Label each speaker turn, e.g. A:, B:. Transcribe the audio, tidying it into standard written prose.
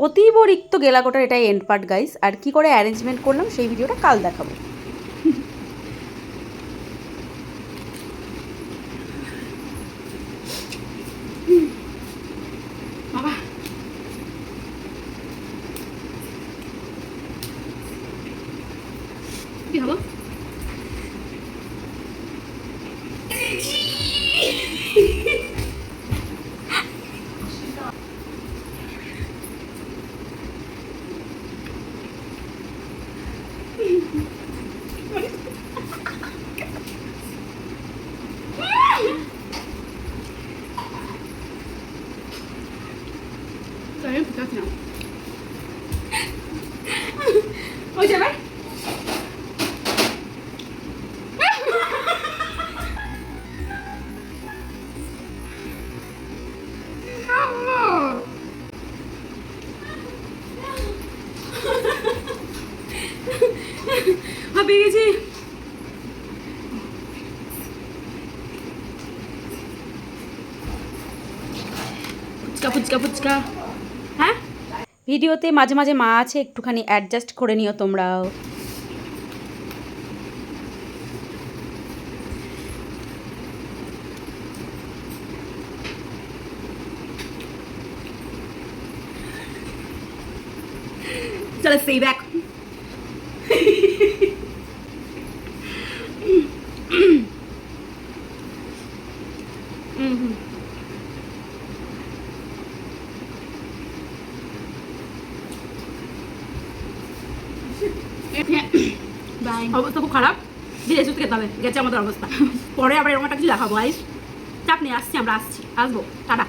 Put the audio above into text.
A: অতীব রিক্ত গেলাকোটার এটাই and part guys. আর কি করে অ্যারেঞ্জমেন্ট করলাম সেই ভিডিওটা কাল দেখাবো।
B: বাবা কি হলো? Saya buka sini. Oh, siapa? Habis gini. Fuchka হ্যাঁ
A: ভিডিওতে মাঝে মাঝে মা আছে, একটুখানি অ্যাডজাস্ট করে নিও তোমরাও।
B: চলো সেই ব্যাক অবস্থা খুব খারাপ, ধীরে সুস্থ খেতে হবে, গেছে আমাদের অবস্থা। পরে আবার এরকম একটা কিছু দেখাবো। চাপ নিয়ে আসছি, আমরা আসবো, টাটা।